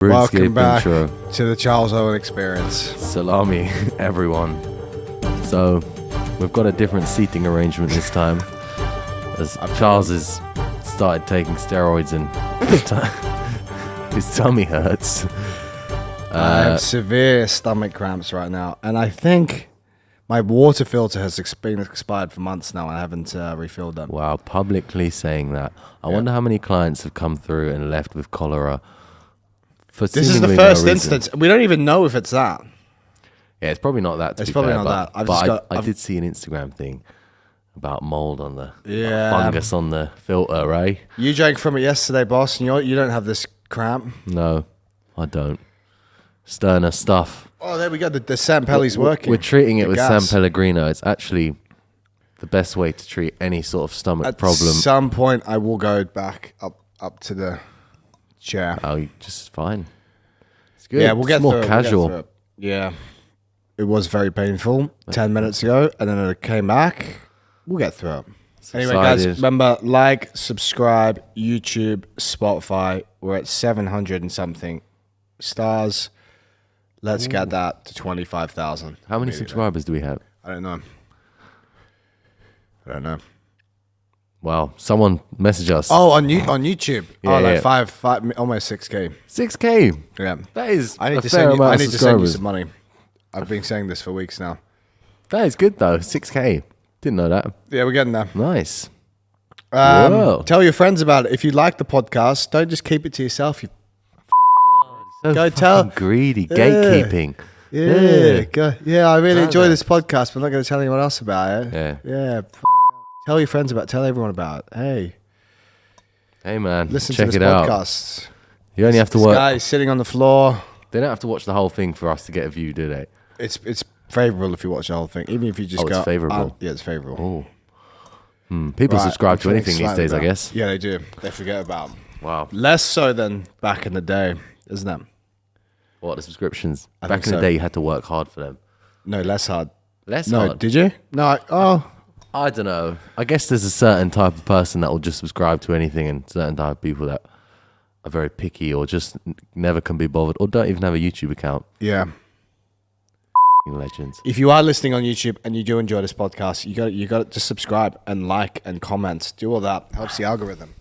Welcome back intro. to the Charles Owen Experience. Salami, everyone. So, we've got a different seating arrangement this time, as Charles has started taking steroids and his tummy hurts. I have severe stomach cramps right now, and I think my water filter has been expired for months now, and I haven't refilled them. Wow, publicly saying that. I wonder how many clients have come through and left with cholera. This is the first instance. We don't even know if it's that. Yeah, it's probably not that. It's probably not that. I did see an Instagram thing about mold on the fungus on the filter, right? You drank from it yesterday, boss, and you don't have this cramp. No, I don't. Sterner stuff. Oh, there we go. The San Pelli's working. We're treating it with San Pellegrino. It's actually the best way to treat any sort of stomach problem. At some point, I will go back up to the chair. Oh, just fine. It's good. Yeah, we'll get more through it. casual. Yeah. It was very painful 10 minutes ago, and then it came back. We'll get through it. Anyway, guys, remember, like, subscribe, YouTube, Spotify. We're at 700 and something stars. Let's get that to 25,000. How many subscribers do we have? I don't know. Wow, someone message us. Oh, on YouTube. Yeah, five, almost 6K. 6K? Yeah. That is I need a to fair amount of send you subscribers. some money. I've been saying this for weeks now. That is good, though. 6K. Didn't know that. Yeah, we're getting there. Nice. Whoa. Tell your friends about it. If you like the podcast, don't just keep it to yourself. So Go tell. Greedy. Gatekeeping. Yeah, I really enjoy this podcast, but I'm not going to tell anyone else about it. Yeah. Tell your friends about it. Tell everyone about it. Hey, man. Listen check to this it out. podcast. You only have to this work. guy is sitting on the floor. They don't have to watch the whole thing for us to get a view, do they? It's favourable if you watch the whole thing. Even if you just go... it's favourable. Yeah, it's favourable. People subscribe to anything these days, I guess. Yeah, they do. They forget about them. Wow. Less so than back in the day, isn't it? What, the subscriptions? I Back in the day, you had to work hard for them. No, less hard. Less No, hard? did you? No, I don't know. I guess there's a certain type of person that will just subscribe to anything, and certain type of people that are very picky or just never can be bothered or don't even have a YouTube account. yeah. Legends. If you are listening on YouTube and you do enjoy this podcast, you got to just subscribe and like and comment. Do all that. Helps the algorithm.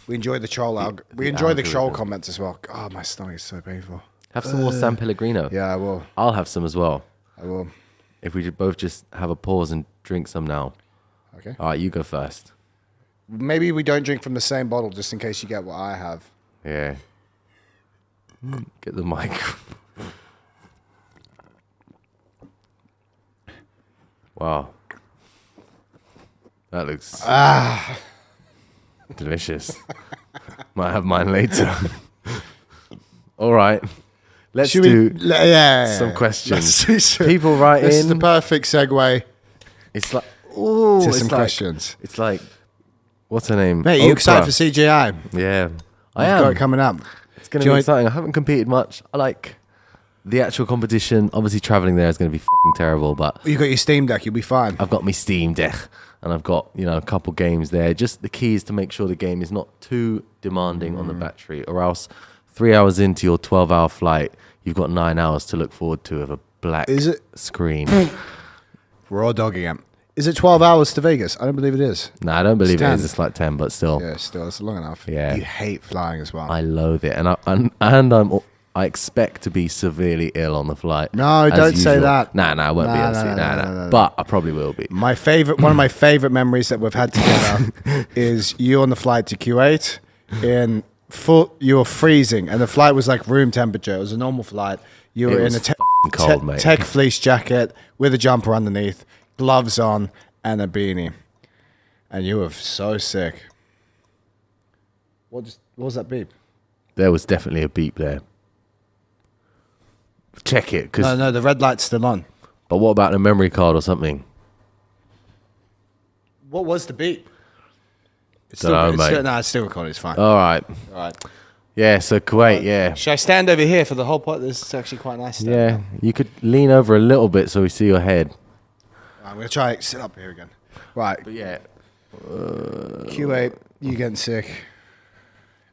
We enjoy the troll the troll comments as well. Oh, my stomach is so painful. Have some more San Pellegrino. Yeah, I will. I'll have some as well. I will. If we both just have a pause and drink some now. Okay. All right, you go first. Maybe we don't drink from the same bottle just in case you get what I have. Yeah. Get the mic. Wow. That looks delicious. Might have mine later. All right. Let's do some questions. People write in. This is the perfect segue. It's like, to some questions. It's like, what's her name? Mate, Oprah. you excited for CJI? Yeah. I You've am. got it coming up. It's going to be exciting. I haven't competed much. I like the actual competition. Obviously, traveling there is going to be fucking terrible, but You've got your Steam Deck. You'll be fine. I've got my Steam Deck, and I've got, a couple games there. Just the key is to make sure the game is not too demanding on the battery, or else 3 hours into your 12-hour flight, you've got 9 hours to look forward to of a black screen. We're all dogging it. Is it 12 hours to Vegas? I don't believe it is. No, I don't believe it is. It's like 10, but still. Yeah, still, it's long enough. Yeah. You hate flying as well. I loathe it, I expect to be severely ill on the flight. No, don't say that. Nah, I won't be able to. Nah. But I probably will be. One of my favorite memories that we've had together is you on the flight to Kuwait. You were freezing, and the flight was like room temperature. It was a normal flight. You were in a cold, mate. tech fleece jacket with a jumper underneath, gloves on, and a beanie. And you were so sick. What was that beep? There was definitely a beep there. Check it. No, the red light's still on. But what about a memory card or something? What was the beep? It's still recording. It's fine. All right. Yeah, so Kuwait, yeah. Should I stand over here for the whole part? This is actually quite nice. Yeah, you could lean over a little bit so we see your head. I'm going to try sit up here again. Right. But yeah. Kuwait, you getting sick.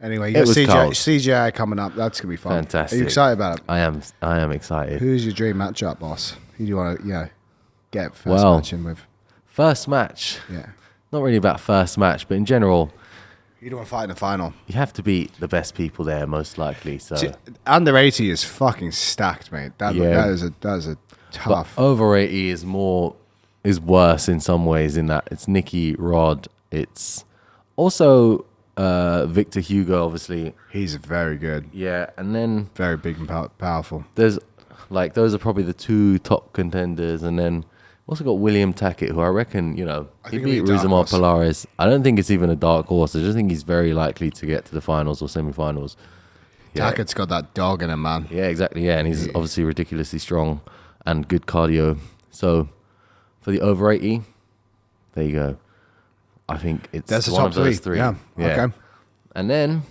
Anyway, you got CJI coming up. That's gonna be fun. Fantastic. Are you excited about it? I am excited. Who's your dream matchup, boss? Who do you want to, get first match in with? First match. Yeah. Not really about first match, but in general, You don't want to fight in the final. you have to beat the best people there, most likely. So Under 80 is fucking stacked, mate. That is a tough. But over 80 is worse in some ways. In that it's Nicky, Rod. It's also Victor Hugo, obviously. He's very good. Yeah, and then Very big and powerful. there's those are probably the two top contenders, and then also got William Tackett, who I reckon he think beat he'll be a dark Rizamar horse. Polaris. I don't think it's even a dark horse. I just think he's very likely to get to the finals or semi-finals. Yeah. Tackett's got that dog in him, man. Yeah, exactly. Yeah, and he's obviously ridiculously strong and good cardio. So for the over 80, there you go. I think it's That's the one top of those three. three. Yeah. Okay. And then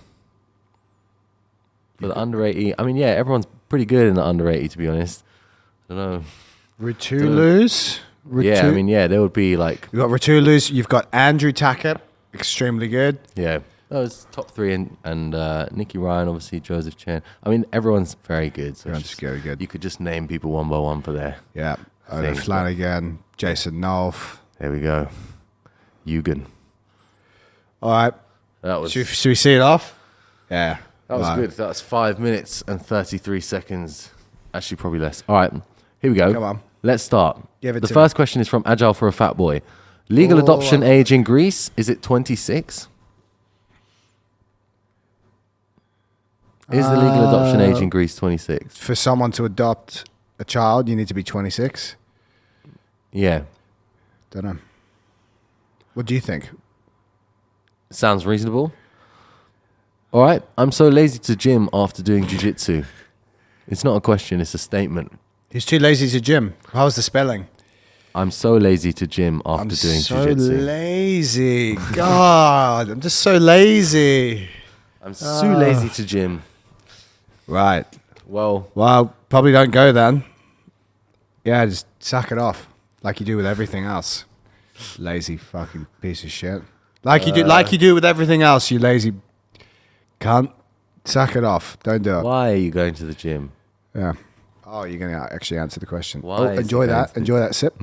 for the under 80, I mean, yeah, everyone's pretty good in the under 80, to be honest. I don't know. Ritulus. Yeah, I mean, yeah, there would be like... You've got Ritulus. You've got Andrew Tackett. Extremely good. Yeah. Those top three, and Nicky Ryan, obviously, Joseph Chen. I mean, everyone's very good. So Everyone's very good. You could just name people one by one for there. Yeah. Owen Flanagan, Jason Nolf. There we go. Eoghan. All right. That was... Should we see it off? Yeah. That was good. That was 5 minutes and 33 seconds. Actually, probably less. All right. Here we go. Come on. Let's start. Give it the to first question is from Agile for a Fat Boy. Legal adoption age in Greece, is it 26? Is the legal adoption age in Greece 26? For someone to adopt a child, you need to be 26. Yeah. Don't know. What do you think? Sounds reasonable. All right. I'm so lazy to gym after doing jiu-jitsu. It's not a question, it's a statement. He's too lazy to gym. How's the spelling? I'm so lazy to gym after doing jiu-jitsu. I'm so lazy. God, I'm just so lazy. I'm so lazy to gym. Right. Well, probably don't go then. Yeah, just suck it off like you do with everything else. Lazy fucking piece of shit. Like you do with everything else, you lazy cunt. Suck it off. Don't do it. why are you going to the gym? Yeah. Oh, you're going to actually answer the question. Why is enjoy it going that. to- Enjoy that sip.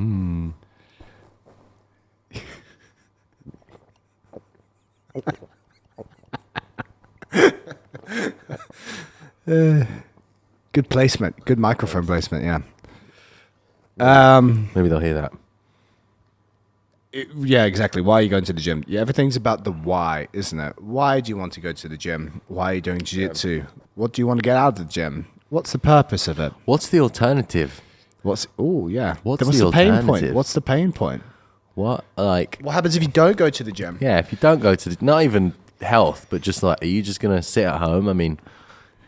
Good placement. Good microphone placement, yeah. Maybe they'll hear that. Yeah, exactly. Why are you going to the gym? Yeah, everything's about the why, isn't it? Why do you want to go to the gym? Why are you doing jiu-jitsu? What do you want to get out of the gym? What's the purpose of it? What's the alternative? What's the pain alternative? point? What's the pain point? What, like... What happens if you don't go to the gym? Yeah, if you don't go to the... Not even health, but just like, are you just going to sit at home? I mean,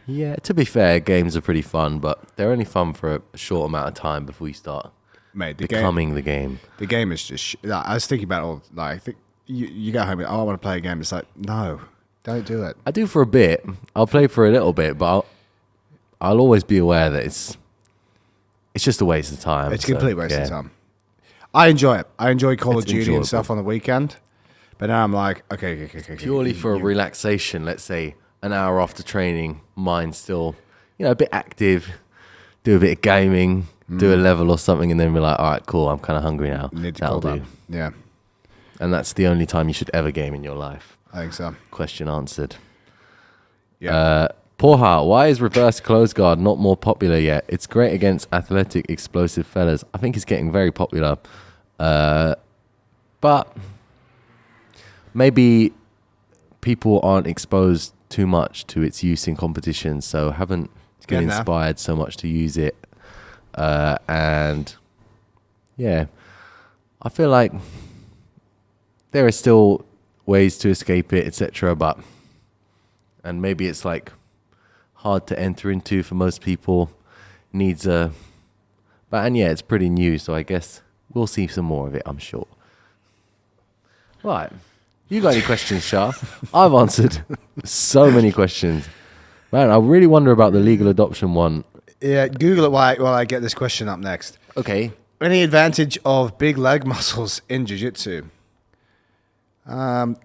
yeah, to be fair, games are pretty fun, but they're only fun for a short amount of time before you start Mate, becoming the game. The game is just... I was thinking about it all... Like, I think you go home and, I want to play a game. It's like, no, don't do it. I do for a bit. I'll play for a little bit, but I'll always be aware that it's just a waste of time. It's a complete waste of time. I enjoy it. I enjoy Call of Duty and stuff on the weekend. But now I'm like, okay. Purely for relaxation, let's say an hour after training, mind's still, a bit active, do a bit of gaming, do a level or something, and then be like, all right, cool, I'm kind of hungry now. That'll do. Yeah. And that's the only time you should ever game in your life. I think so. Question answered. Yeah. Porha, why is reverse close guard not more popular yet? It's great against athletic, explosive fellas. I think it's getting very popular. But maybe people aren't exposed too much to its use in competition, so haven't been inspired so much to use it. And yeah, I feel like there are still ways to escape it, etc. And maybe it's like hard to enter into for most people. And yeah, it's pretty new, so I guess we'll see some more of it, I'm sure. Right. You got any questions, Shah? I've answered so many questions. Man, I really wonder about the legal adoption one. Yeah, Google it while I get this question up next. Okay. Any advantage of big leg muscles in jiu-jitsu?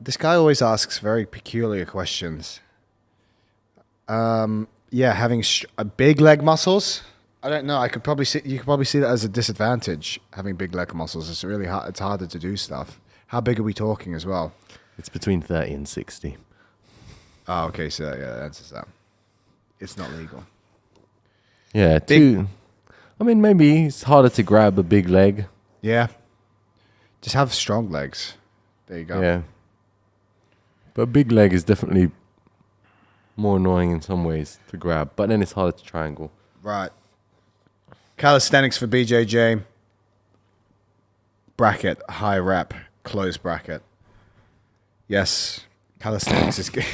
This guy always asks very peculiar questions. Having big leg muscles. I don't know. You could probably see that as a disadvantage. Having big leg muscles, it's really hard. It's harder to do stuff. How big are we talking as well? It's between 30 and 60. Oh, okay. So that answers that. It's not legal. Yeah, maybe it's harder to grab a big leg. Yeah. Just have strong legs. There you go. Yeah. But a big leg is definitely more annoying in some ways to grab, but then it's harder to triangle. Right. Calisthenics for BJJ. Bracket, high rep, close bracket. Yes, calisthenics is good.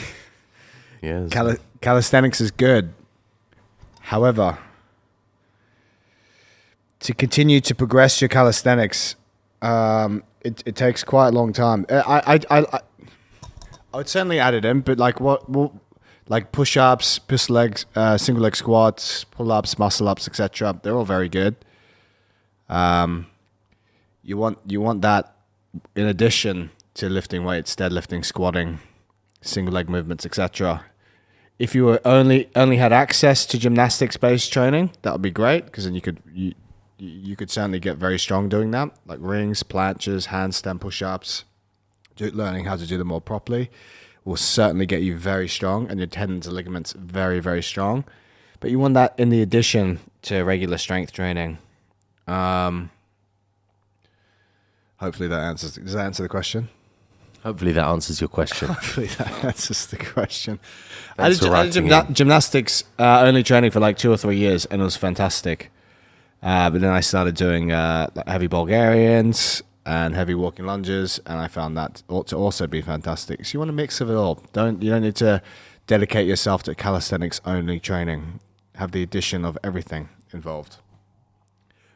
Yes. Calisthenics is good. However, to continue to progress your calisthenics, it takes quite a long time. I would certainly add it in, but like like push-ups, pistol legs, single leg squats, pull-ups, muscle-ups, etc. They're all very good. You want that in addition to lifting weights, deadlifting, squatting, single leg movements, etc. If you were only had access to gymnastics-based training, that would be great because then you could certainly get very strong doing that, like rings, planches, handstand push-ups. Learning how to do them more properly will certainly get you very strong and your tendons and ligaments very, very strong. But you want that in the addition to regular strength training. Hopefully that answers. Does that answer the question? Hopefully that answers your question. Hopefully that answers the question. I did gymnastics only training for like 2 or 3 years, and it was fantastic. But then I started doing heavy Bulgarians and heavy walking lunges, and I found that to also be fantastic. So you want a mix of it all. You don't need to dedicate yourself to calisthenics only training. Have the addition of everything involved.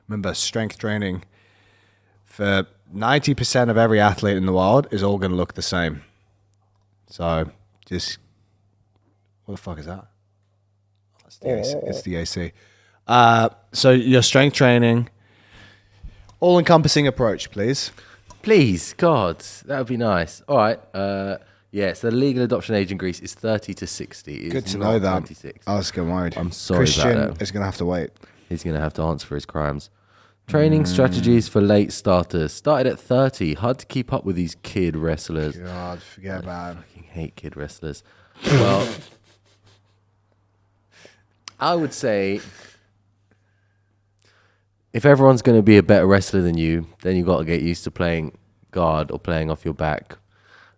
Remember, strength training for 90% of every athlete in the world is all going to look the same. So just, what the fuck is that? It's the AC. It's the AC. So your strength training, all-encompassing approach, please. Please, God, that would be nice. All right. So the legal adoption age in Greece is 30 to 60. It's good to know that. 26. I was getting worried. I'm sorry Christian about that. is going to have to wait. He's going to have to answer for his crimes. Training strategies for late starters. Started at 30. Hard to keep up with these kid wrestlers. God, forget about it. I fucking hate kid wrestlers. Well, I would say if everyone's going to be a better wrestler than you, then you've got to get used to playing guard or playing off your back.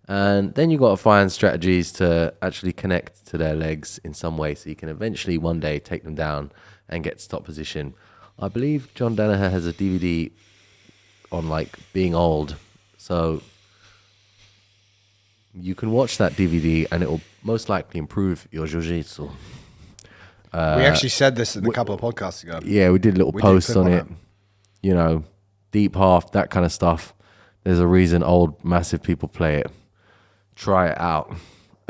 And then you've got to find strategies to actually connect to their legs in some way so you can eventually one day take them down and get to top position. I believe John Danaher has a DVD on like being old. So you can watch that DVD and it will most likely improve your jiu-jitsu. We actually said this in a couple of podcasts ago. Yeah, we did a little post on it. You know, deep half, that kind of stuff. There's a reason old, massive people play it. Try it out.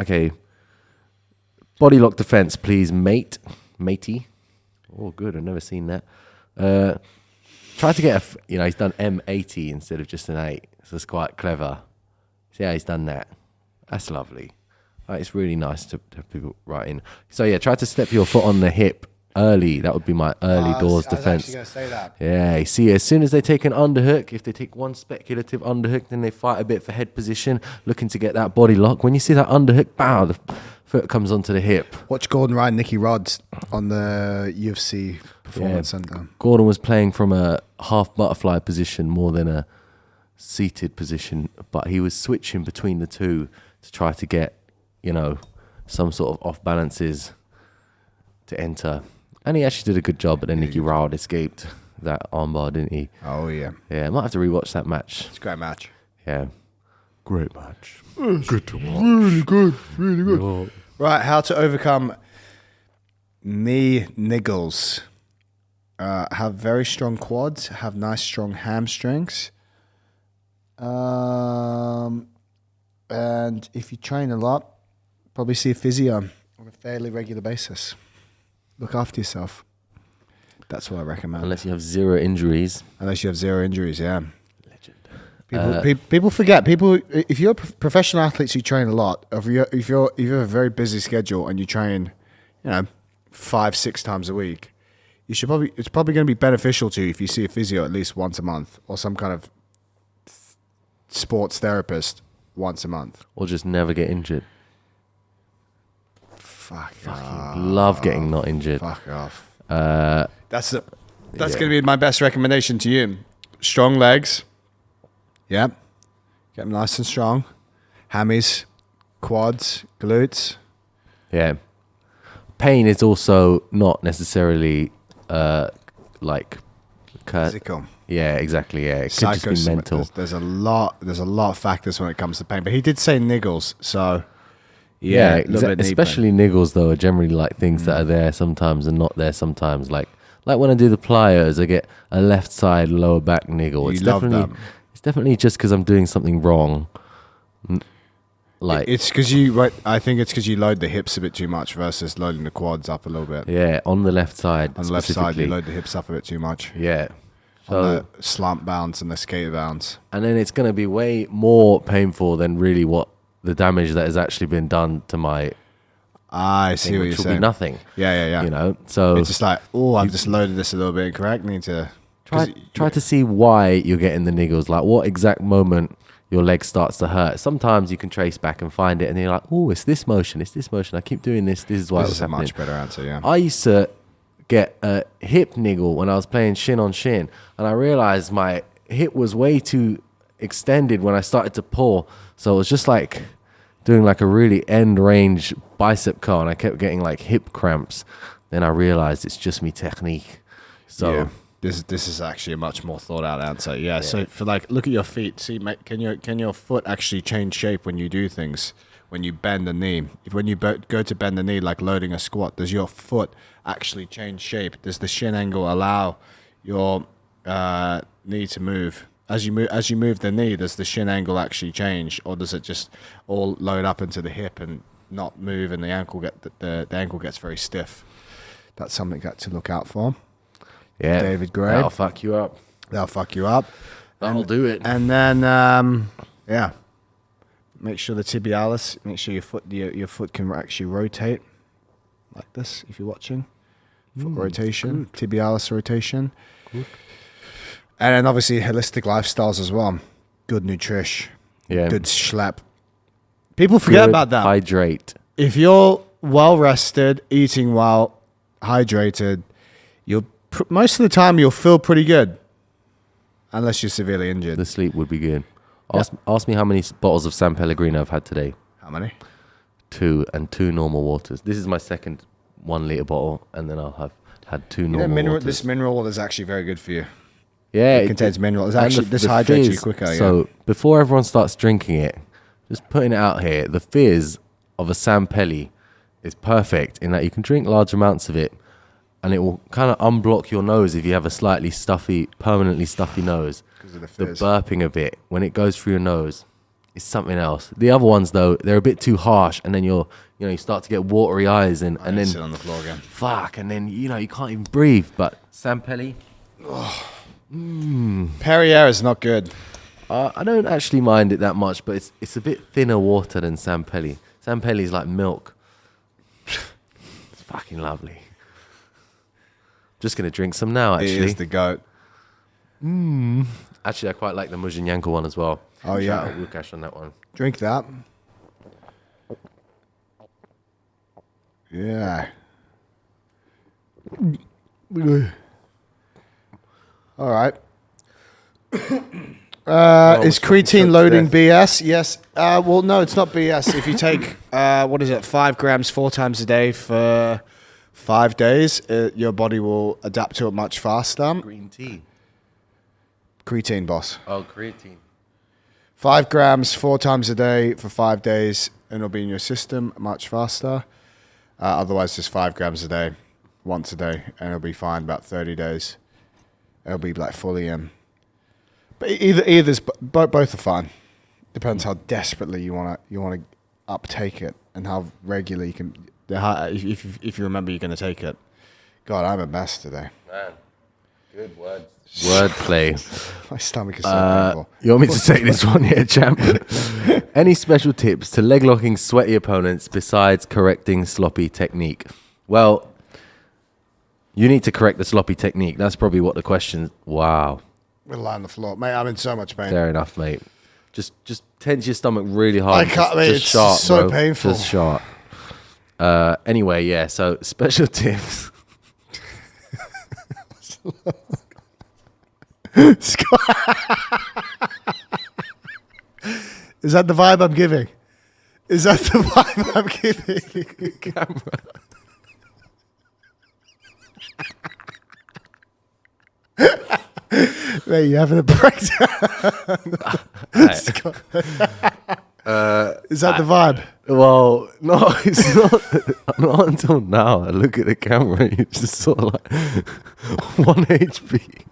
Okay. Bodylock defense, please, matey. Oh, good. I've never seen that. Try to get he's done M80 instead of just an 8. So it's quite clever. See how he's done that? That's lovely. It's really nice to have people write in. So yeah, try to step your foot on the hip early. That would be my early doors defense. I was actually going to say that. Yeah, you see, as soon as they take an underhook, if they take one speculative underhook, then they fight a bit for head position, looking to get that body lock. When you see that underhook, bow, the foot comes onto the hip. Watch Gordon Ryan, Nicky Rods on the UFC Performance Center. Gordon was playing from a half butterfly position more than a seated position, but he was switching between the two to try to get, some sort of off balances to enter. And he actually did a good job, but then Nicky Rod escaped that armbar, didn't he? Oh, yeah. Yeah, I might have to rewatch that match. It's a great match. Yeah. Great match. Good to watch. Really good. Really good. Oh. Right, how to overcome knee niggles. Have very strong quads. Have nice, strong hamstrings. And if you train a lot, probably see a physio on a fairly regular basis. Look after yourself. That's what I recommend. Unless you have zero injuries. Yeah. Legend. People forget. If you're professional athletes who train a lot, if you have a very busy schedule and you train 5-6 times a week, it's probably going to be beneficial to you if you see a physio at least once a month or some kind of sports therapist once a month. Or just never get injured. Fucking love getting not injured. Fuck off. That's going to be my best recommendation to you. Strong legs. Yep. Get them nice and strong. Hammies, quads, glutes. Yeah. Pain is also not necessarily like physical. Yeah, exactly. Yeah, it could just be mental. There's a lot of factors when it comes to pain, but he did say niggles, so yeah, especially niggles though are generally like things that are there sometimes and not there sometimes. Like when I do the pliers, I get a left side lower back niggle. It's definitely just because I'm doing something wrong. Like it's because I think it's because you load the hips a bit too much versus loading the quads up a little bit. Yeah, on the left side. On the left side, you load the hips up a bit too much. Yeah. So, on the slant bounce and the skater bounce. And then it's going to be way more painful than really what the damage that has actually been done to my. I see what you're saying. Will be nothing. Yeah. So it's just like, I've just loaded this a little bit incorrect. Need to try to see why you're getting the niggles. Like what exact moment your leg starts to hurt. Sometimes you can trace back and find it, and you're like, it's this motion. I keep doing this. This is why it was happening. This is a much better answer. Yeah. I used to get a hip niggle when I was playing shin on shin, and I realized my hip was way too extended when I started to pull. So it was just like doing like a really end range bicep curl, and I kept getting like hip cramps. Then I realized it's just me technique. So. Yeah. This is actually a much more thought out answer. Yeah. So for look at your feet. See, mate, can your foot actually change shape when you do things? When you bend the knee, when you go to bend the knee, like loading a squat, does your foot actually change shape? Does the shin angle allow your knee to move? As you move the knee, does the shin angle actually change, or does it just all load up into the hip and not move, and the ankle the ankle gets very stiff? That's something to look out for. Yeah, David Gray. That'll fuck you up. That'll do it. And then, make sure the tibialis. Make sure your foot can actually rotate like this. If you're watching, foot rotation, good. Tibialis rotation, good. And then obviously holistic lifestyles as well. Good nutrition. Yeah. Good schlep. People forget about that. Hydrate. If you're well rested, eating well, hydrated, most of the time you'll feel pretty good, unless you're severely injured. The sleep would be good. Ask me how many bottles of San Pellegrino I've had today. How many? 2 and 2 normal waters. This is my second 1 liter bottle, and then I'll have had 2 normal waters. This mineral water is actually very good for you. Yeah, it contains mineral. It's actually this hydrates you quicker. So before everyone starts drinking it, just putting it out here, the fizz of a San Pelli is perfect in that you can drink large amounts of it, and it will kind of unblock your nose if you have a permanently stuffy nose. Because of the fizz. The burping of it, when it goes through your nose, is something else. The other ones, though, they're a bit too harsh, and then you start to get watery eyes, and then sit on the floor again. Fuck, and then you can't even breathe. But San Pelli, Perrier is not good. I don't actually mind it that much, but it's a bit thinner water than San Pelli. San Pelli is like milk. It's fucking lovely. Just going to drink some now, actually. It is the goat. Actually, I quite like the Muzhinyanka one as well. Oh, yeah. We'll cash on that one. Drink that. Yeah. All right. Is creatine loading BS? Yes. Well, no, it's not BS. If you take, 5 grams 4 times a day for 5 days, your body will adapt to it much faster. Green tea. Creatine, boss. Oh, creatine. 5 grams 4 times a day for 5 days, and it'll be in your system much faster. Otherwise, just 5 grams a day, once a day, and it'll be fine about 30 days. It'll be like fully in. But either's both are fine. Depends how desperately you want to uptake it and how regularly you can. If you remember you're going to take it. God, I'm a mess today. Man, good words. Wordplay. My stomach is so painful. You want me to take this one here, champ? Any special tips to leg locking sweaty opponents besides correcting sloppy technique? Well, you need to correct the sloppy technique. That's probably what the question. Wow. We'll lie on the floor, mate. I'm in so much pain. Fair enough, mate. Just tense your stomach really hard. I can't, mate. It's sharp, so bro. Painful. Just sharp. Anyway, yeah. So special tips. Is that the vibe I'm giving? Is that the vibe I'm giving? Camera. Mate, you having a breakdown? Is that the vibe? Well, no, it's not. Not until now. I look at the camera and it's just sort of like 1 HP.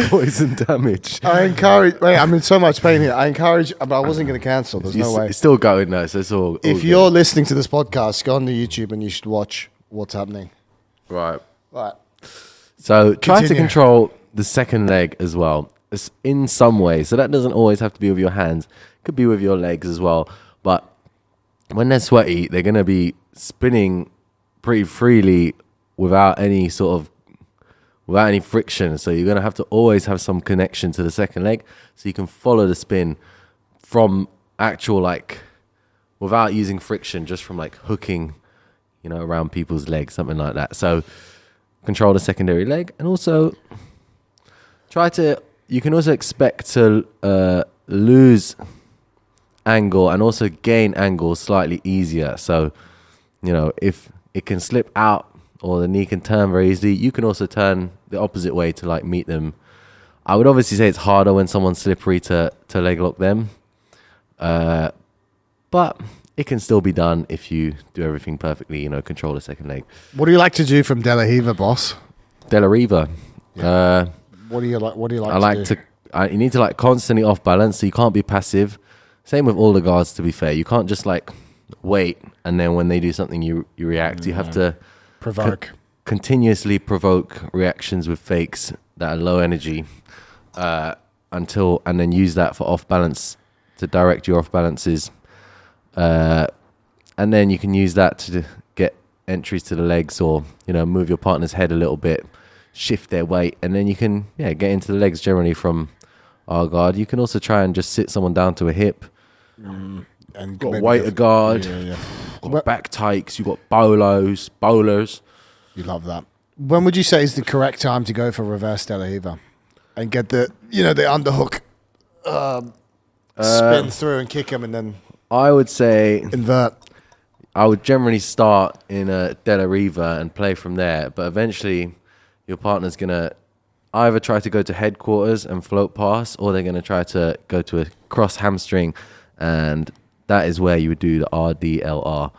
Poison damage. I encourage. Wait, I'm in so much pain here. I encourage, but I wasn't going to cancel. There's no way. It's still going now, so it's all. If you're listening to this podcast, go on to YouTube and you should watch what's happening. Right. Right. So try to control the second leg as well. It's in some way. So that doesn't always have to be with your hands. It could be with your legs as well. But when they're sweaty, they're going to be spinning pretty freely without any friction. So you're going to have to always have some connection to the second leg so you can follow the spin from actual, like, without using friction, just from like hooking, around people's legs, something like that. So control the secondary leg, and also you can also expect to lose angle and also gain angle slightly easier. So, if it can slip out or the knee can turn very easily, you can also turn the opposite way to like meet them. I would obviously say it's harder when someone's slippery to leg lock them. But it can still be done if you do everything perfectly, control the second leg. What do you like to do from De La Riva, boss? De La Riva. Yeah. What do you like to do? You need to like constantly off balance, so you can't be passive. Same with all the guards, to be fair. You can't just like wait and then when they do something you react. You have to provoke. Continuously provoke reactions with fakes that are low energy and then use that for off balance to direct your off balances. And then you can use that to get entries to the legs or, move your partner's head a little bit, shift their weight, and then you can, get into the legs generally from our guard. You can also try and just sit someone down to a hip. And got weight a guard. Yeah. Got back takes. You got bowlers. You love that. When would you say is the correct time to go for reverse De La Riva and get the underhook, spin through and kick him and then? I would say invert. I would generally start in a De La Riva and play from there, but eventually your partner's going to either try to go to headquarters and float pass, or they're going to try to go to a cross hamstring, and that is where you would do the RDLR.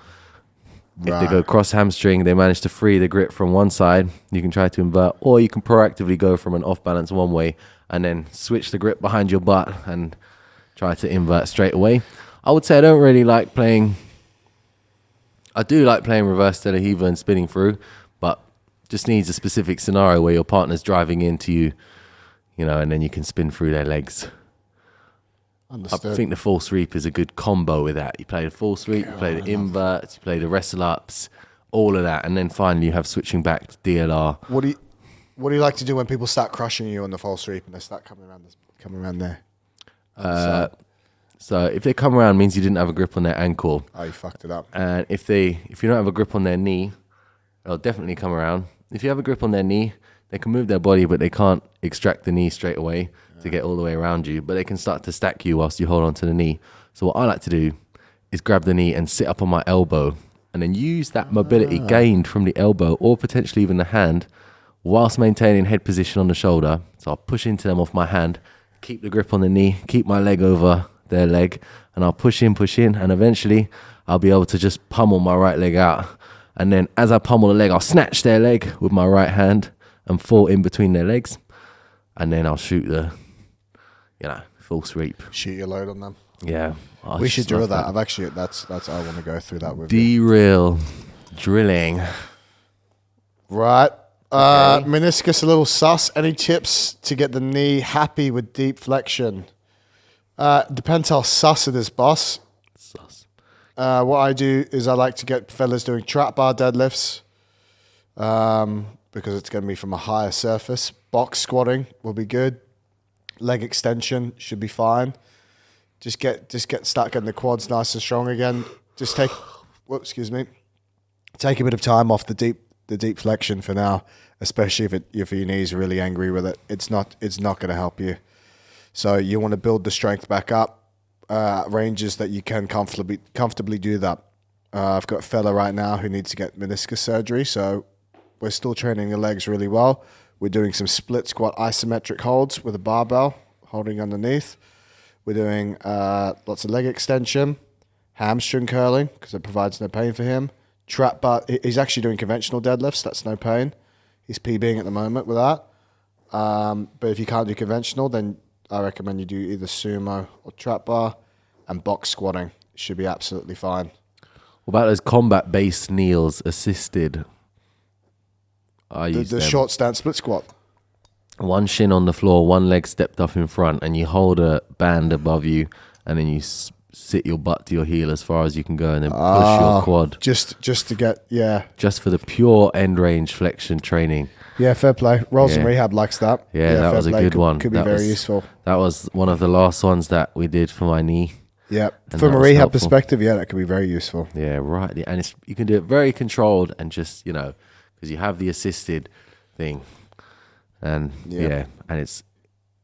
Right. If they go cross hamstring, they manage to free the grip from one side, you can try to invert, or you can proactively go from an off balance one way and then switch the grip behind your butt and try to invert straight away. I would say I don't really like playing. I do like playing reverse De La Riva and spinning through, but just needs a specific scenario where your partner's driving into you, and then you can spin through their legs. Understood. I think the full sweep is a good combo with that. You play the full sweep, you play the inverts, you play the wrestle ups, all of that, and then finally you have switching back to DLR. What do you like to do when people start crushing you on the full sweep and they start coming around there? So if they come around, it means you didn't have a grip on their ankle. Oh, you fucked it up. And if you don't have a grip on their knee, they'll definitely come around. If you have a grip on their knee, they can move their body, but they can't extract the knee straight away to get all the way around you. But they can start to stack you whilst you hold on to the knee. So what I like to do is grab the knee and sit up on my elbow and then use that mobility gained from the elbow or potentially even the hand whilst maintaining head position on the shoulder. So I'll push into them off my hand, keep the grip on the knee, keep my leg over their leg, and I'll push in, and eventually I'll be able to just pummel my right leg out. And then as I pummel the leg, I'll snatch their leg with my right hand and fall in between their legs. And then I'll shoot the, full sweep. Shoot your load on them. Yeah. We should drill that. I've actually, that's I want to go through that with D-real drilling. Right. Okay. Meniscus a little sus. Any tips to get the knee happy with deep flexion? Depends how sus it is, boss. Sus. What I do is I like to get fellas doing trap bar deadlifts because it's going to be from a higher surface. Box squatting will be good. Leg extension should be fine. Just start getting the quads nice and strong again. Just take a bit of time off the deep flexion for now, especially if your knees are really angry with it. It's not going to help you. So you want to build the strength back up. Ranges that you can comfortably do that. I've got a fella right now who needs to get meniscus surgery, so we're still training the legs really well. We're doing some split squat isometric holds with a barbell holding underneath. We're doing lots of leg extension, hamstring curling because it provides no pain for him. Trap bar. He's actually doing conventional deadlifts. That's no pain. He's PBing at the moment with that. But if you can't do conventional, then I recommend you do either sumo or trap bar, and box squatting should be absolutely fine. What about those combat-based kneels assisted? I use the short stance split squat. One shin on the floor, one leg stepped up in front, and you hold a band above you, and then you sit your butt to your heel as far as you can go, and then push your quad. Just to get, yeah. Just for the pure end range flexion training. Yeah, fair play. Rolls and Rehab likes that. Yeah, that was a good one. Could be very useful. That was one of the last ones that we did for my knee. Yeah, from a rehab perspective, yeah, that could be very useful. Yeah, right. And you can do it very controlled and just, because you have the assisted thing. And and it's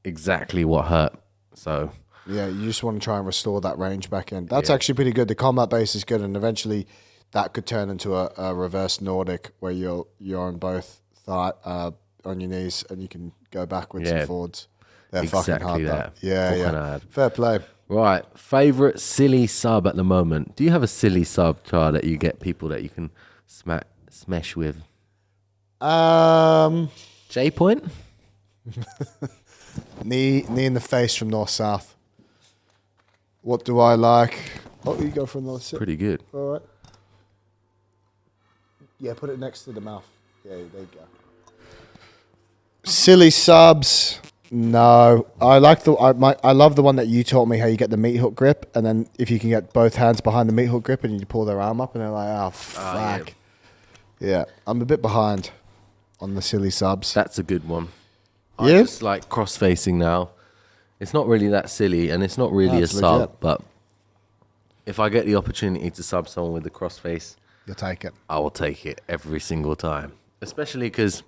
exactly what hurt. So yeah, you just want to try and restore that range back in. That's actually pretty good. The combat base is good, and eventually that could turn into a reverse Nordic where you're on both on your knees and you can go backwards and forwards. They're fucking hard. That. Yeah. Hard. Fair play. Right. Favorite silly sub at the moment? Do you have a silly sub, Char, that you get people that you can smash with? J point? knee in the face from north south. What do I like? Oh, you go from north south. Pretty good. All right. Yeah, put it next to the mouth. Yeah, there you go. Silly subs. No, I like I love the one that you taught me, how you get the meat hook grip, and then if you can get both hands behind the meat hook grip and you pull their arm up, and they're like, oh fuck. Yeah, I'm a bit behind on the silly subs. That's a good one. I just like cross-facing now. It's not really that silly, and it's not really a sub, legit. But if I get the opportunity to sub someone with the cross-face, you'll take it. I will take it every single time, especially because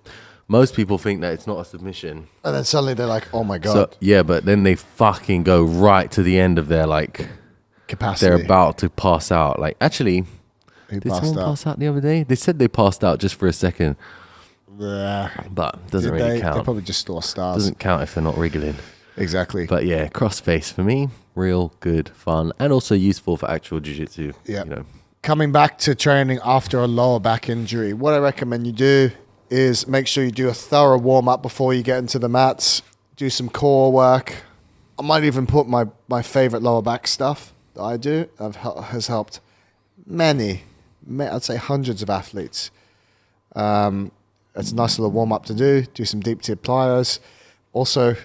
most people think that it's not a submission. And then suddenly they're like, oh my God. So, yeah, but then they fucking go right to the end of their, capacity. They're about to pass out. Like, actually, did someone pass out the other day? They said they passed out just for a second. Yeah. But it doesn't really count. They probably just saw stars. Doesn't count if they're not wriggling. Exactly. But yeah, cross-face for me, real good fun, and also useful for actual jiu-jitsu. Yeah. Coming back to training after a lower back injury, what I recommend you do is make sure you do a thorough warm-up before you get into the mats. Do some core work. I might even put my favorite lower back stuff that I do has helped many, I'd say hundreds of athletes. It's a nice little warm-up to do. Do some deep tip plyos. Also,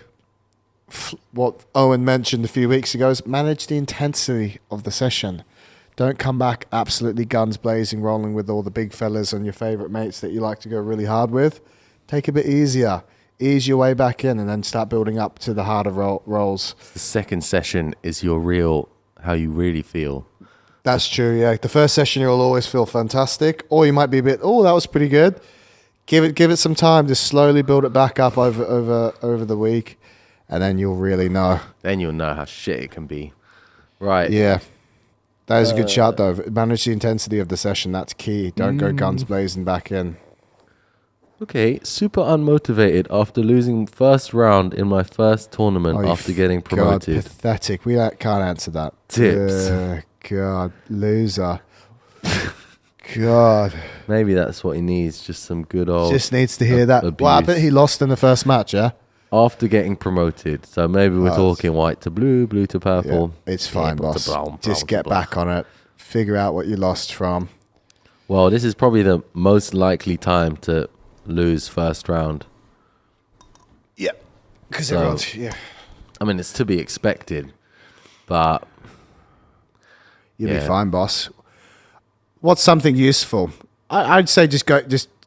what Owen mentioned a few weeks ago is manage the intensity of the session. Don't come back absolutely guns blazing, rolling with all the big fellas and your favorite mates that you like to go really hard with. Take a bit easier. Ease your way back in and then start building up to the harder rolls. The second session is how you really feel. That's true, yeah. The first session you'll always feel fantastic, or you might be a bit, that was pretty good. Give it some time. Just slowly build it back up over the week, and then you'll really know. Then you'll know how shit it can be. Right. Yeah. That is a good shot, though. Manage the intensity of the session. That's key. Don't go guns blazing back in. Okay. Super unmotivated after losing first round in my first tournament after getting promoted. God, pathetic. We can't answer that. Tips. God, loser. God. Maybe that's what he needs. Just some good old. Just needs to hear that. Abuse. Well, I bet he lost in the first match, yeah? After getting promoted. So maybe we're talking white to blue, blue to purple. Yeah, it's fine, boss. Just get back on it. Figure out what you lost from. Well, this is probably the most likely time to lose first round. Yeah. Because everyone's, I mean, it's to be expected. But You'll be fine, boss. What's something useful? I'd say just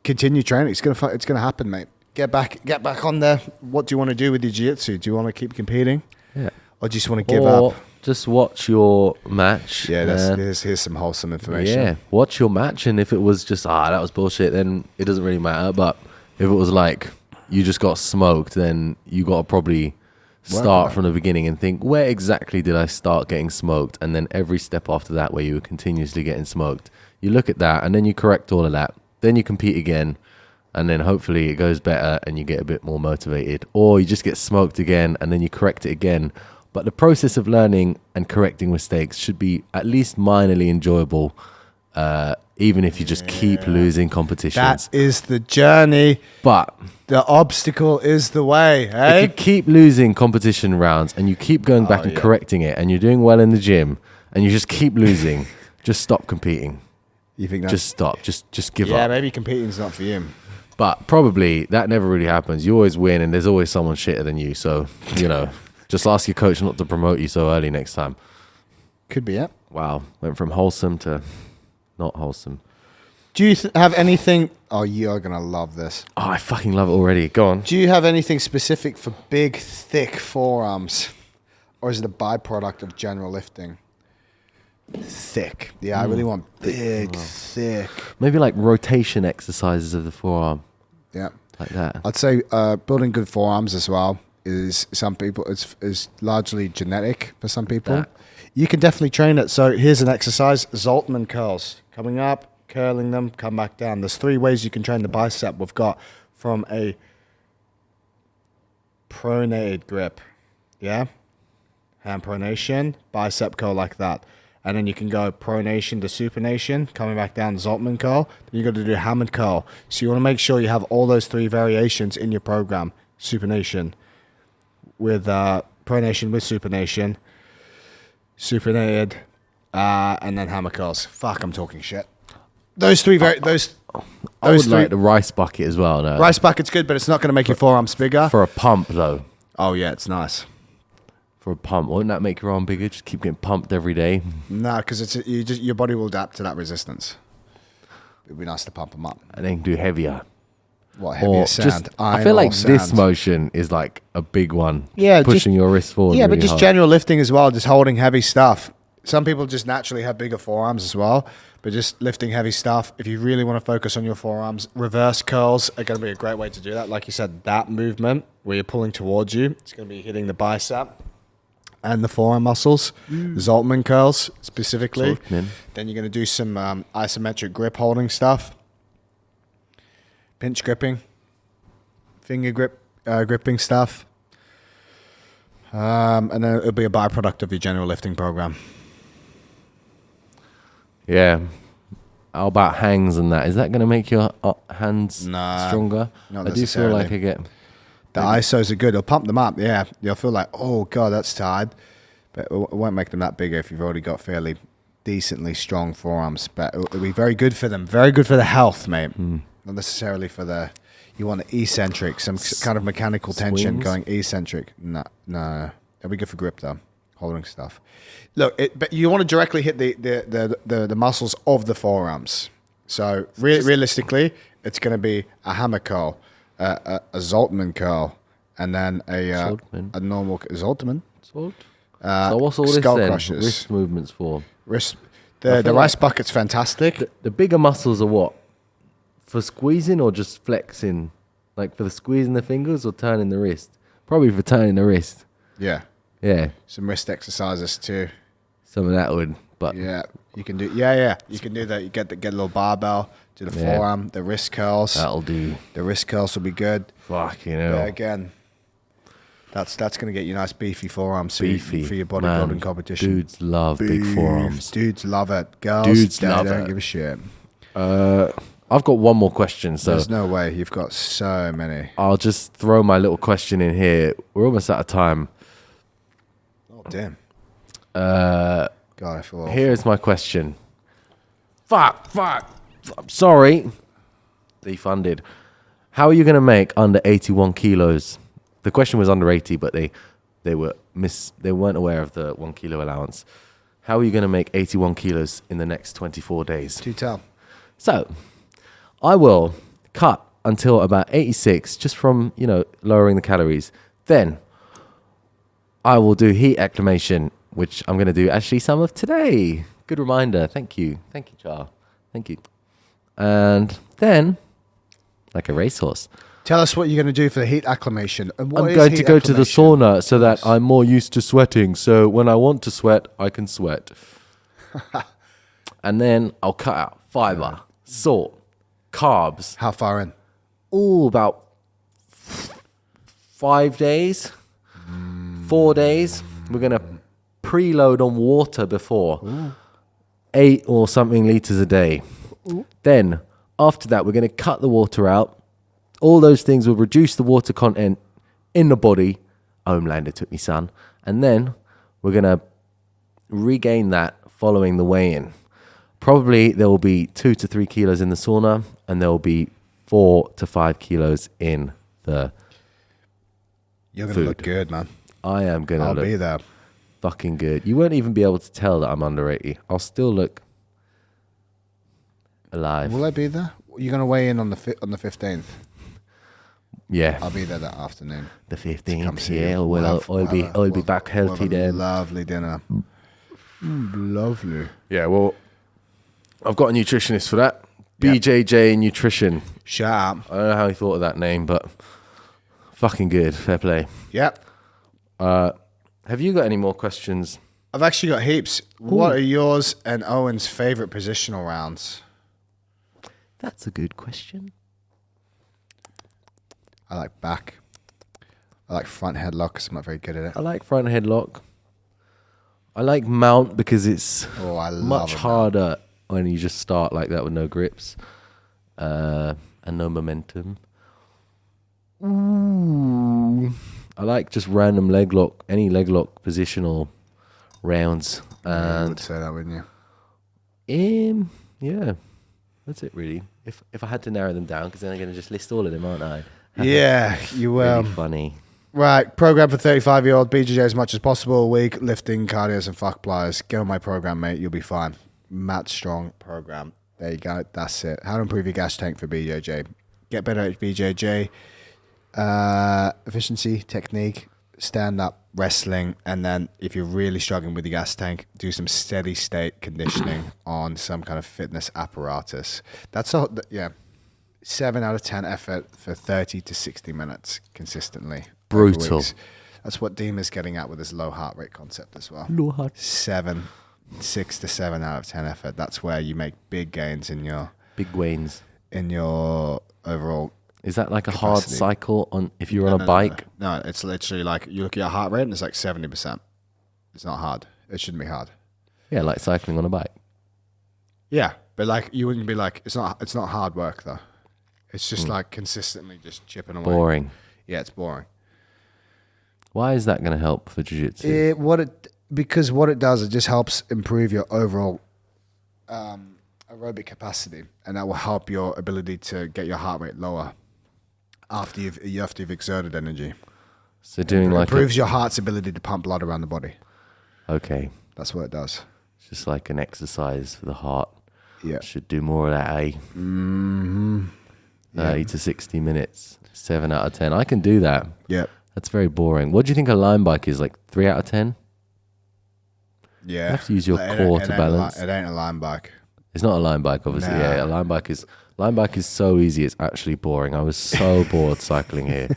continue training. It's gonna happen, mate. Get back on there. What do you want to do with your jiu-jitsu? Do you want to keep competing? Yeah. Or do you just want to give up? Just watch your match. Yeah, here's some wholesome information. Yeah, watch your match, and if it was just that was bullshit, then it doesn't really matter. But if it was like you just got smoked, then you got to probably start from the beginning and think, where exactly did I start getting smoked? And then every step after that where you were continuously getting smoked, you look at that and then you correct all of that. Then you compete again, and then hopefully it goes better and you get a bit more motivated. Or you just get smoked again and then you correct it again. But the process of learning and correcting mistakes should be at least minorly enjoyable, even if you just keep losing competitions. That is the journey. But the obstacle is the way, hey? If you keep losing competition rounds and you keep going back and correcting it, and you're doing well in the gym and you just keep losing, just stop competing. You think that? Just stop. Just give up. Yeah, maybe competing's not for you. But probably that never really happens. You always win, and there's always someone shitter than you. So, just ask your coach not to promote you so early next time. Could be, yeah. Wow. Went from wholesome to not wholesome. Do you have anything... Oh, you are going to love this. Oh, I fucking love it already. Go on. Do you have anything specific for big, thick forearms? Or is it a byproduct of general lifting? Thick. Yeah, I really want big, thick. Maybe like rotation exercises of the forearm. Yeah. Like that. I'd say building good forearms as well is is largely genetic for some people. You can definitely train it. So here's an exercise, Zoltman curls. Coming up, curling them, come back down. There's 3 ways you can train the bicep. We've got from a pronated grip. Yeah? Hand pronation, bicep curl like that. And then you can go pronation to supination, coming back down, Zoltman curl. Then you got to do hammered curl. So you want to make sure you have all those 3 variations in your program. Supination with pronation with supination, supinated, and then hammer curls. Fuck, I'm talking shit. Those 3 I would like the rice bucket as well. No? Rice bucket's good, but it's not going to make your forearms bigger. For a pump, though. Oh, yeah, it's nice. For a pump, wouldn't that make your arm bigger? Just keep getting pumped every day. No, because your body will adapt to that resistance. It'd be nice to pump them up and then do heavier. What, heavier sand? I feel like this motion is like a big one. Yeah, pushing your wrist forward. Yeah, really but just hard. general lifting as well, just holding heavy stuff. Some people just naturally have bigger forearms as well, but just lifting heavy stuff. If you really want to focus on your forearms, reverse curls are going to be a great way to do that. Like you said, that movement where you're pulling towards you, it's going to be hitting the bicep and the forearm muscles. Zoltman curls specifically. Zoltman. Then you're going to do some isometric grip holding stuff. Pinch gripping. Finger gripping stuff. And then it'll be a byproduct of your general lifting program. Yeah. How about hangs and that? Is that going to make your hands stronger? Not I do feel like I get... The ISOs are good. It'll pump them up, yeah. You'll feel like, oh, God, that's tired. But it won't make them that bigger if you've already got fairly decently strong forearms. But it'll be very good for them. Very good for the health, mate. Not necessarily for the... You want the eccentric, some kind of mechanical tension going eccentric. No. It'll be good for grip, though. Holding stuff. Look, but you want to directly hit the muscles of the forearms. So realistically, it's going to be a hammer curl, a Zoltman curl, and then a normal Zoltman. So what's all this then? Crushers. Wrist movements for? The rice bucket's fantastic. The bigger muscles are what? For squeezing or just flexing? Like for the squeezing the fingers or turning the wrist? Probably for turning the wrist. Yeah. Yeah. Some wrist exercises too. Some of that would, but yeah, you can do. Yeah, you can do that. You get a little barbell, do the forearm, the wrist curls. That'll do. The wrist curls will be good. Fucking hell. But again, that's gonna get you nice beefy forearms for your bodybuilding Man, competition. Dudes love big forearms. Dudes love it. Girls, dudes they love don't it. give a shit. I've got one more question, so There's no way. You've got so many. I'll just throw my little question in here. We're almost out of time. Oh damn. God, I feel awful. Here's my question. Fuck. I'm sorry. Defunded. How are you going to make under 81 kilos? The question was under 80, but they weren't aware of the 1 kilo allowance. how are you going to make 81 kilos in the next 24 days? Do tell. So I will cut until about 86 just from, lowering the calories. Then I will do heat acclimation, which I'm going to do actually some of today. Good reminder. Thank you. Thank you, Char. Thank you. And then, like a racehorse, tell us what you're going to do for the heat acclimation. And what I'm going to go to the sauna so that I'm more used to sweating. So when I want to sweat, I can sweat. And then I'll cut out fiber, salt, carbs. How far in? Oh, about 5 days, 4 days. We're going to preload on water before. 8 or something liters a day. Then after that, we're going to cut the water out. All those things will reduce the water content in the body. Homelander took me, son. And then we're going to regain that following the weigh-in. Probably there will be 2 to 3 kilos in the sauna, and there will be 4 to 5 kilos in the You're going to look good, man. I am going to look be there. Fucking good. You won't even be able to tell that I'm under 80. I'll still look alive. Will I be there? You're going to weigh in on the 15th? Yeah. I'll be there that afternoon. The 15th, yeah. Well, I'll be back healthy then. Lovely dinner. Lovely. Yeah, well, I've got a nutritionist for that. BJJ Nutrition. Shut up. I don't know how he thought of that name, but fucking good. Fair play. Yep. Have you got any more questions? I've actually got heaps. Ooh. What are yours and Owen's favorite positional rounds? That's a good question. I like back. I like front headlock because I'm not very good at it. I like front headlock. I like mount because it's much harder when you just start like that with no grips and no momentum. Ooh. I like just random leg lock, any leg lock positional rounds. And you would say that, wouldn't you? Yeah, that's it really. If I had to narrow them down, because then I'm going to just list all of them, aren't I? Yeah, you will. Really funny. Right, program for 35-year-old BJJ as much as possible a week, lifting, cardios, and fuck pliers. Get on my program, mate. You'll be fine. Matt Strong program. There you go. That's it. How to improve your gas tank for BJJ. Get better at BJJ. Efficiency, technique, stand-up, wrestling, and then if you're really struggling with the gas tank, do some steady state conditioning on some kind of fitness apparatus. That's all. Yeah. 7 out of 10 effort for 30 to 60 minutes consistently. Brutal. That's what Deem is getting at with his low heart rate concept as well. Low heart. 6 to 7 out of 10 effort. That's where you make big gains in your big gains in your overall. Is that like a hard cycle on if you're on a bike? No, it's literally like you look at your heart rate and it's like 70%. It's not hard. It shouldn't be hard. Yeah, like cycling on a bike. Yeah, but like you wouldn't be like it's not hard work though. It's just like consistently just chipping away. Boring. Yeah, it's boring. Why is that going to help for jiu-jitsu? Because what it does, it just helps improve your overall aerobic capacity, and that will help your ability to get your heart rate lower after you've exerted energy. So doing it improves your heart's ability to pump blood around the body. Okay. That's what it does. It's just like an exercise for the heart. Yeah. Should do more of that, eh? Mm-hmm. 30 to 60 minutes. 7 out of 10. I can do that. Yeah. That's very boring. What do you think a line bike is? Like 3 out of 10? Yeah. You have to use your core to balance. It ain't a line bike. It's not a line bike, obviously. Nah. Yeah, a line bike is so easy. It's actually boring. I was so bored cycling here.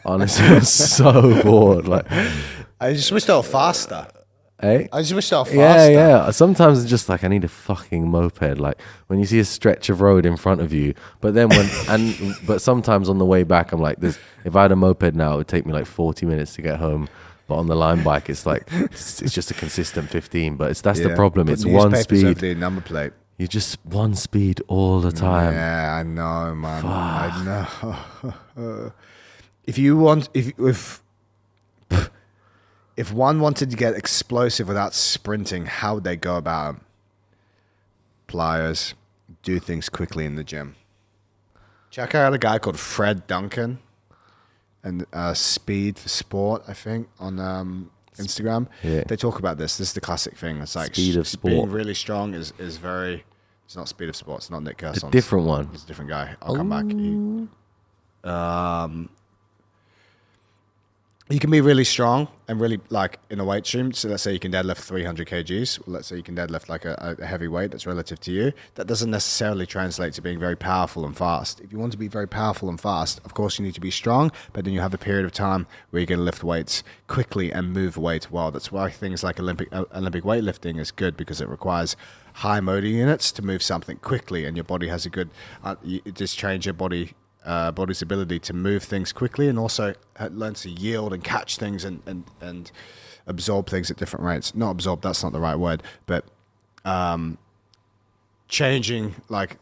Honestly, I was so bored. Like, I just wish they were faster. Eh? I just wish they were faster. Yeah. Sometimes it's just like I need a fucking moped. Like when you see a stretch of road in front of you, but then but sometimes on the way back, I'm like, if I had a moped now, it would take me like 40 minutes to get home. But on the line bike, it's like it's just a consistent 15. But that's the problem. It's one speed. The number plate. You're just one speed all the time. Yeah, I know, man. Fuck. I know. If one wanted to get explosive without sprinting, how would they go about it? Pliers, do things quickly in the gym. Check out a guy called Fred Duncan and Speed for Sport, I think, on Instagram. Yeah. They talk about this. This is the classic thing. It's like Speed of sport. being really strong is very. It's not Speed of Sport. It's not Nick Kerson's. A different one. It's a different guy. I'll come back. You can be really strong and really like in a weight stream. So let's say you can deadlift 300 kgs. Let's say you can deadlift like a heavy weight that's relative to you. That doesn't necessarily translate to being very powerful and fast. If you want to be very powerful and fast, of course you need to be strong, but then you have a period of time where you're going to lift weights quickly and move weight well. That's why things like Olympic weightlifting is good, because it requires high motor units to move something quickly, and your body has a good, it just change your body's ability to move things quickly, and also learn to yield and catch things and absorb things at different rates. Not absorb, that's not the right word, but changing like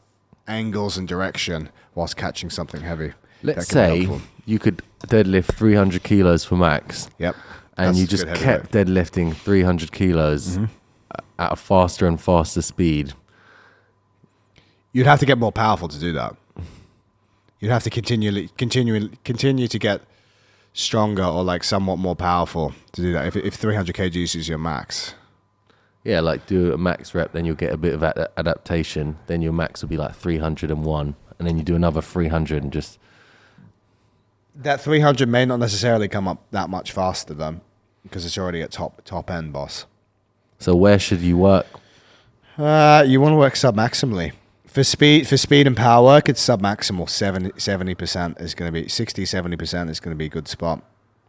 angles and direction whilst catching something heavy. Let's say you could deadlift 300 kilos for max. Yep. And you just kept deadlifting 300 kilos at a faster and faster speed. You'd have to get more powerful to do that. You'd have to continue to get stronger or like somewhat more powerful to do that. If 300 kgs is your max. Yeah, like do a max rep, then you'll get a bit of adaptation. Then your max will be like 301, and then you do another 300 and just... That 300 may not necessarily come up that much faster though, because it's already at top end, boss. So where should you work? You want to work sub-maximally. For speed and power work, it's sub-maximal. 70% is going to be 60-70% is going to be a good spot.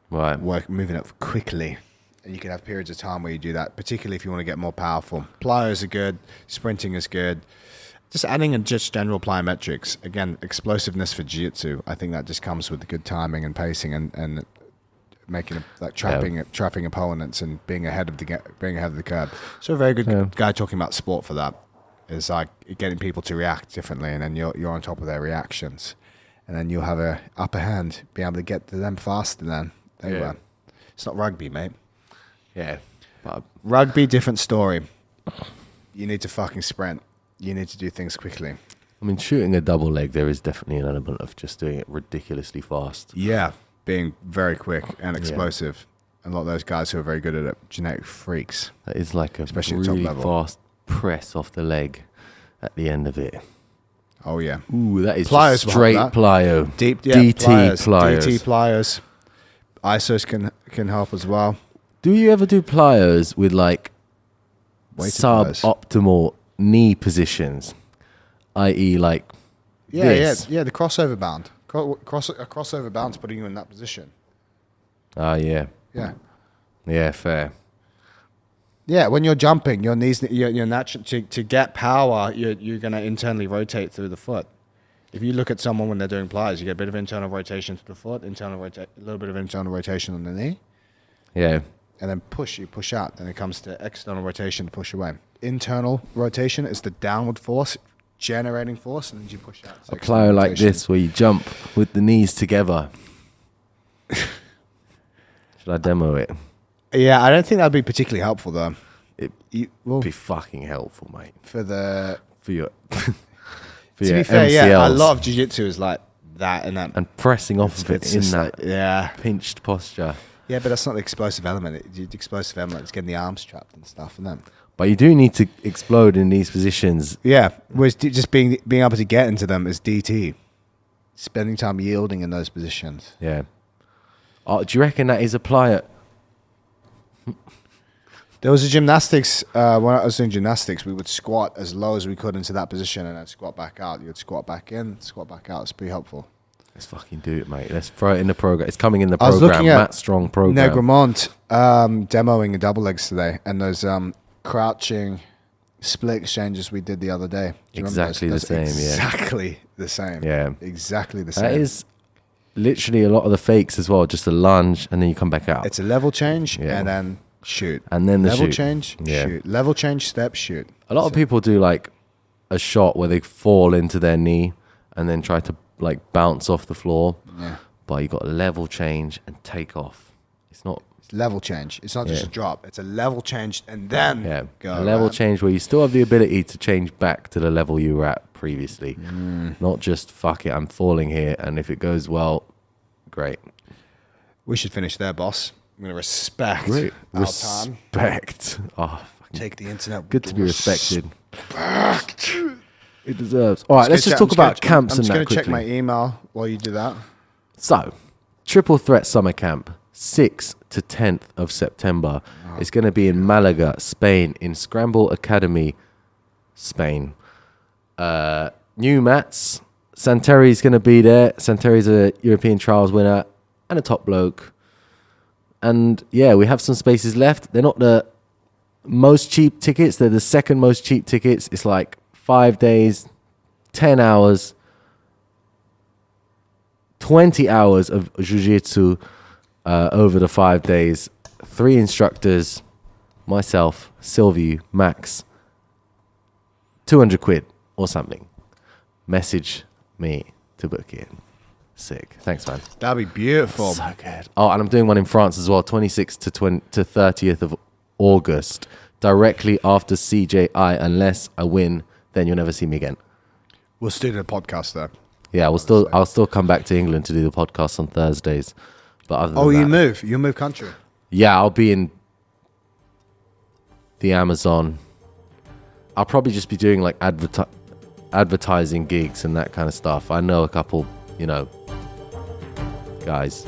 Right. Moving up quickly, and you can have periods of time where you do that. Particularly if you want to get more powerful. Plyos are good. Sprinting is good. Just adding in just general plyometrics. Again, explosiveness for jiu-jitsu. I think that just comes with the good timing and pacing and making trapping opponents and being ahead of the curve. So a very good guy talking about sport for that. Is like getting people to react differently, and then you're on top of their reactions, and then you'll have a upper hand, being able to get to them faster than they were. It's not rugby, mate. Yeah, but rugby, different story. You need to fucking sprint. You need to do things quickly. I mean, shooting a double leg, there is definitely an element of just doing it ridiculously fast. Yeah, being very quick and explosive. And a lot of those guys who are very good at it, genetic freaks. That is like a especially really top level. Fast press off the leg at the end of it. Oh yeah. Ooh, that is pliers just straight plyo. Deep DT pliers. pliers. DT pliers. ISOs can help as well. Do you ever do plyos with like suboptimal knee positions? I.e. like this? Yeah, the crossover bound. A crossover bound's putting you in that position. Ah, yeah. Yeah. Yeah, fair. Yeah, when you're jumping, your knees, you're natural to get power. You're going to internally rotate through the foot. If you look at someone when they're doing pliers, you get a bit of internal rotation to the foot, a little bit of internal rotation on the knee. Yeah. And then you push out. Then it comes to external rotation to push away. Internal rotation is the downward force, generating force, and then you push out. A plyo like this where you jump with the knees together. Should I demo it? Yeah, I don't think that'd be particularly helpful though. It'd be fucking helpful, mate. For your to be fair, MCLs. yeah, a lot of jiu-jitsu is like that and pressing off of it in that pinched posture. Yeah, but that's not the explosive element. The explosive element is getting the arms trapped and stuff, and then. But you do need to explode in these positions. Yeah, whereas just being able to get into them is DT. Spending time yielding in those positions. Yeah. Do you reckon that is a plyo? There was a gymnastics, when I was doing gymnastics, we would squat as low as we could into that position and then squat back out. You'd squat back in, squat back out. It's pretty helpful. Let's fucking do it, mate. Let's throw it in the program. It's coming in the program. Matt Strong program. Negremont demoing double legs today, and those crouching split exchanges we did the other day. Exactly the same, Exactly the same. Yeah. Exactly the same. That is literally a lot of the fakes as well. Just a lunge and then you come back out. It's a level change and then shoot. And then the level shoot. change, shoot. Level change, step, shoot. A lot of people do like a shot where they fall into their knee and then try to like bounce off the floor. Yeah. But you got level change and take off. It's not level change. It's not just a drop. It's a level change and then go a level change where you still have the ability to change back to the level you were at previously. Not just fuck it, I'm falling here, and if it goes well, great. We should finish there, boss. I'm going to respect Great. our time. Respect. Oh, Take the internet. good to be respected. It deserves. All right, let's just talk about camps and that quickly. I'm just going to check my email while you do that. So, Triple Threat Summer Camp, 6th to 10th of September. Oh. It's going to be in Malaga, Spain, in Scramble Academy, Spain. New mats. Santeri's going to be there. Santeri's a European Trials winner and a top bloke. And yeah, we have some spaces left. They're not the most cheap tickets. They're the second most cheap tickets. It's like 5 days, 10 hours, 20 hours of jiu-jitsu over the 5 days. 3 instructors, myself, Sylvie, Max. 200 quid or something. Message me to book in. Sick. Thanks, man. That'd be beautiful. So good. Oh, and I'm doing one in France as well, 26th to 30th of August, directly after CJI. Unless I win, then you'll never see me again. We'll still do the podcast there. Yeah, I'll still come back to England to do the podcast on Thursdays. But other than that, you move country. Yeah, I'll be in the Amazon. I'll probably just be doing like advertising gigs and that kind of stuff. I know a couple, guys.